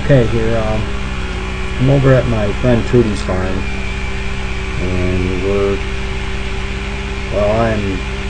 Okay, here I'm over at my friend Trudy's farm, and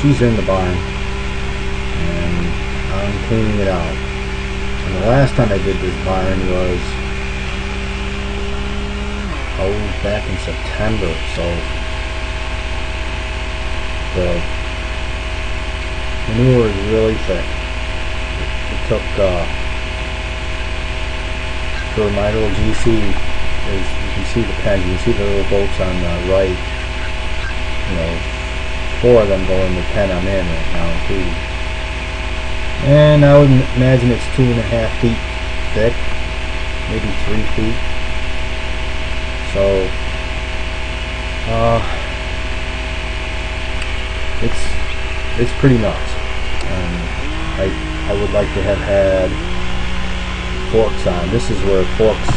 she's in the barn, and I'm cleaning it out. And the last time I did this barn was back in September, so the manure is really thick. It took for my little GC, you can see the pen, you can see the little bolts on the right. 4 of them go in the pen I'm in right now, including. And I would imagine it's 2.5 feet thick, maybe 3 feet. So it's pretty nuts. I would like to have had forks on. This is where forks,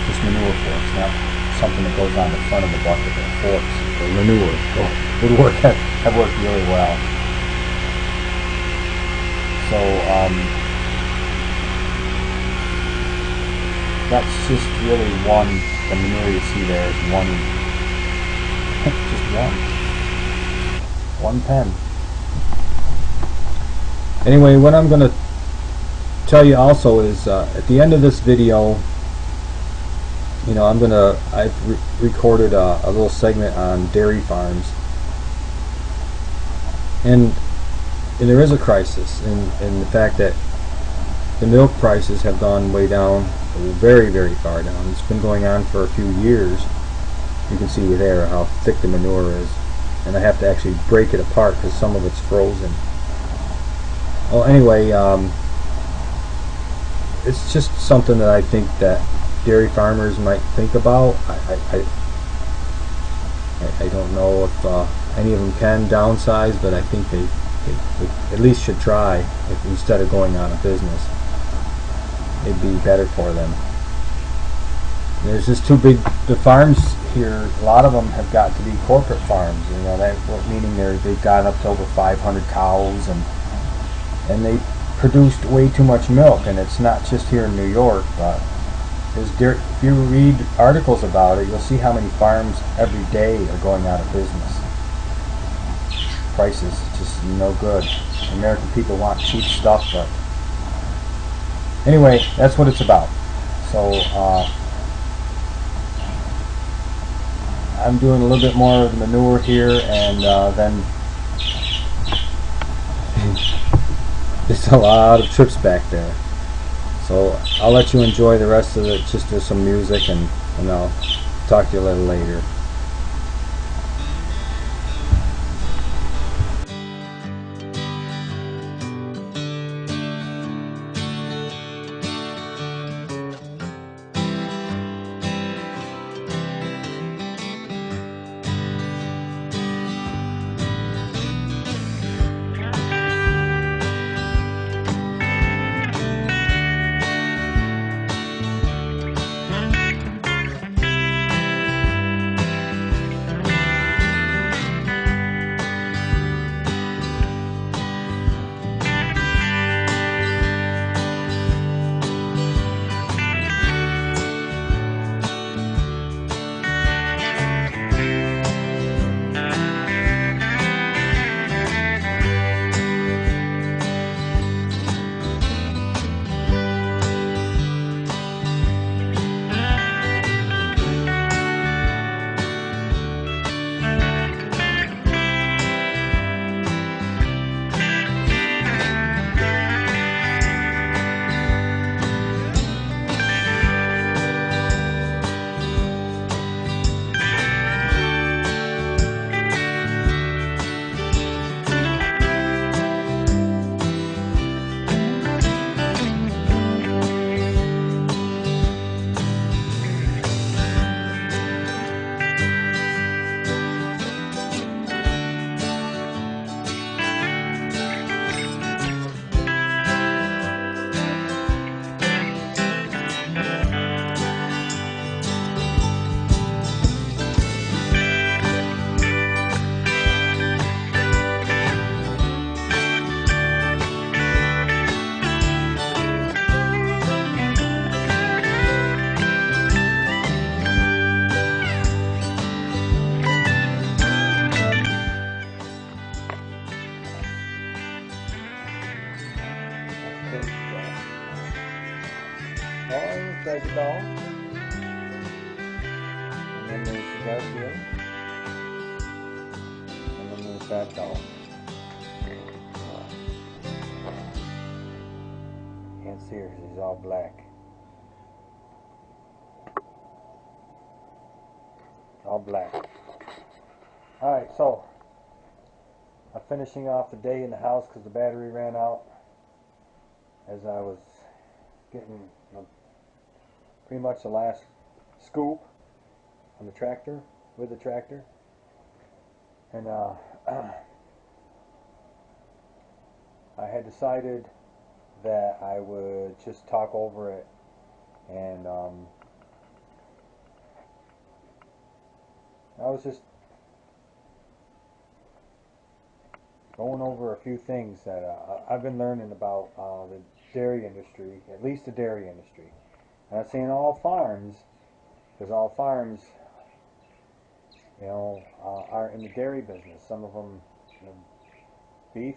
just manure forks, not something that goes on the front of the bucket, but forks, or manure. Would have worked really well. So that's just really the manure you see there is just one pen. Anyway, what I'm going to tell you also is at the end of this video, I've recorded a little segment on dairy farms, and there is a crisis in the fact that the milk prices have gone way down, very, very far down. It's been going on for a few years. You can see there how thick the manure is, and I have to actually break it apart because some of it's frozen. Well, anyway, it's just something that I think that dairy farmers might think about. I don't know if any of them can downsize, but I think they at least should try. If instead of going out of business, it'd be better for them. There's just too big. The farms here, a lot of them have got to be corporate farms. Meaning they've got up to over 500 cows, and they produced way too much milk. And it's not just here in New York, but if you read articles about it, you'll see how many farms every day are going out of business. Prices just no good. American people want cheap stuff, but anyway, that's what it's about. So I'm doing a little bit more of the manure here, and then there's a lot of trips back there. So I'll let you enjoy the rest of it. Just do some music, and I'll talk to you a little later. the cow, and then there's the dark here, and then there's that cow. Can't see her because she's all black. All black. Alright, so I'm finishing off the day in the house because the battery ran out as I was getting pretty much the last scoop on the tractor, with the tractor. And I had decided that I would just talk over it and I was just going over a few things that I've been learning about the dairy industry, at least the dairy industry. I'm not saying all farms, because all farms, you know, are in the dairy business. Some of them, you know, beef.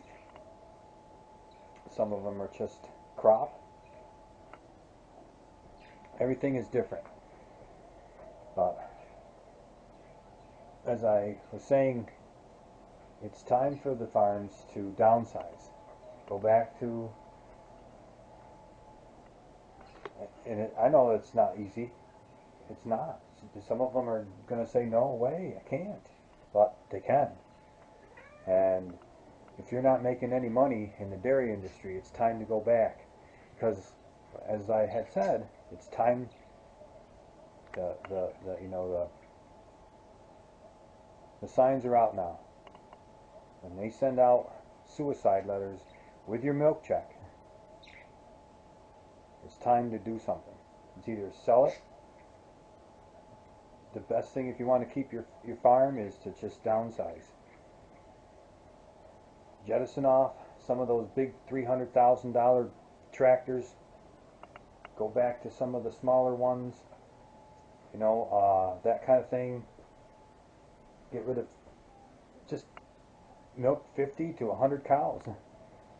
Some of them are just crop. Everything is different. But as I was saying, it's time for the farms to downsize. Go back to, and I know it's not easy. It's not. Some of them are going to say, no way, I can't. But they can. And if you're not making any money in the dairy industry, it's time to go back. Because, as I had said, it's time, the signs are out now. When they send out suicide letters with your milk check, it's time to do something. It's either sell it. The best thing if you want to keep your farm is to just downsize. Jettison off some of those big $300,000 tractors. Go back to some of the smaller ones. You know, that kind of thing. Get rid of, just milk 50 to 100 cows.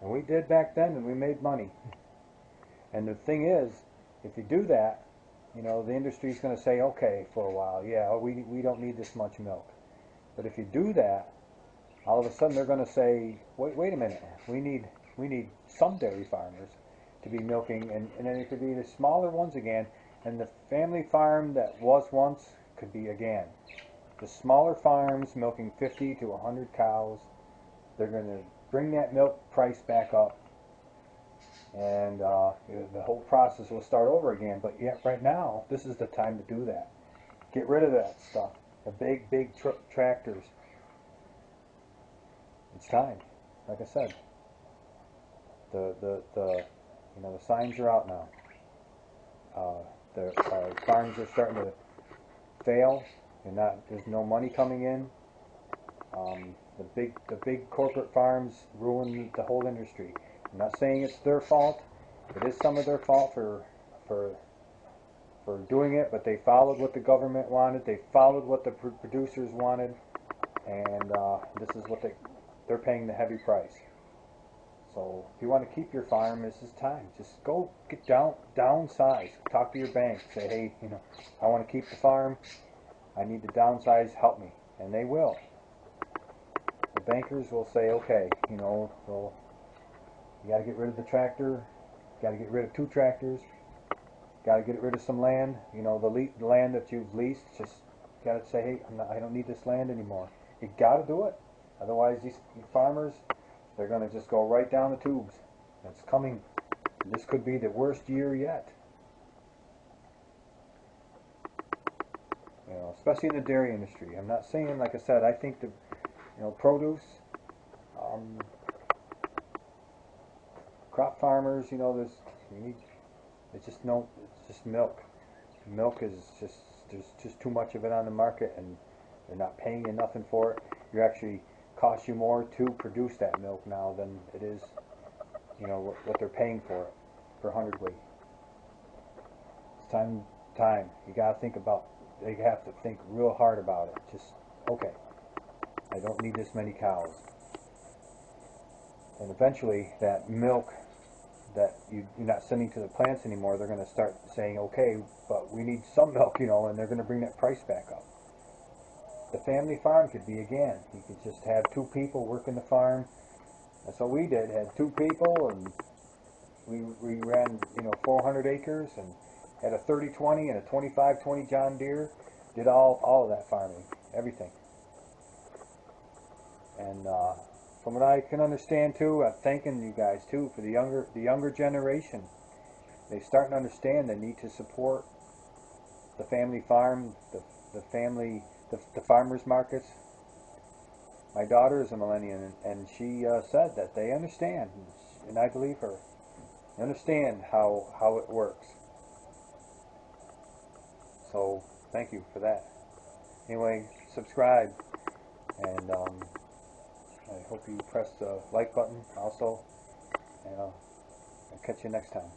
And we did back then, and we made money. And the thing is, if you do that, you know, the industry's going to say, okay, for a while, yeah, we don't need this much milk. But if you do that, all of a sudden they're going to say, wait a minute, we need some dairy farmers to be milking, and then it could be the smaller ones again, and the family farm that was once could be again. The smaller farms milking 50 to 100 cows, they're going to bring that milk price back up, and the whole process will start over again. But yet right now, this is the time to do that. Get rid of that stuff, the big tractors. It's time. Like I said, the signs are out now. The farms are starting to fail. There's no money coming in. The big corporate farms ruin the whole industry. I'm not saying it's their fault. It is some of their fault for doing it, but they followed what the government wanted. They followed what the producers wanted, and this is what they're paying the heavy price. So if you want to keep your farm, this is time. Just go get downsize. Talk to your bank. Say, hey, you know, I want to keep the farm. I need to downsize. Help me, and they will. The bankers will say, okay, you know, so you got to get rid of the tractor. Got to get rid of 2 tractors. Got to get rid of some land. You know, the land that you've leased. Just got to say, hey, I don't need this land anymore. You got to do it. Otherwise, these farmers, they're going to just go right down the tubes. It's coming. This could be the worst year yet. You know, especially in the dairy industry. I'm not saying, like I said, I think the, you know, produce, crop farmers, you know, it's just milk. Milk is there's just too much of it on the market, and they're not paying you nothing for it. You actually costs you more to produce that milk now than it is, you know, what they're paying for it per hundredweight. It's time. You gotta think about. You have to think real hard about it. Just okay. I don't need this many cows. And eventually, that milk that you're not sending to the plants anymore, they're going to start saying, okay, but we need some milk, and they're going to bring that price back up. The family farm could be again. You could just have 2 people working the farm. That's what we did. Had 2 people, and we ran 400 acres and had a 30-20 and a 25-20 John Deere. Did all of that farming, everything. And from what I can understand too, I'm thanking you guys too for the younger generation. They're starting to understand the need to support the family farm, the farmers markets. My daughter is a millennial, and she said that they understand, and I believe her. They understand how it works. So thank you for that. Anyway, subscribe, and I hope you press the like button also, and I'll catch you next time.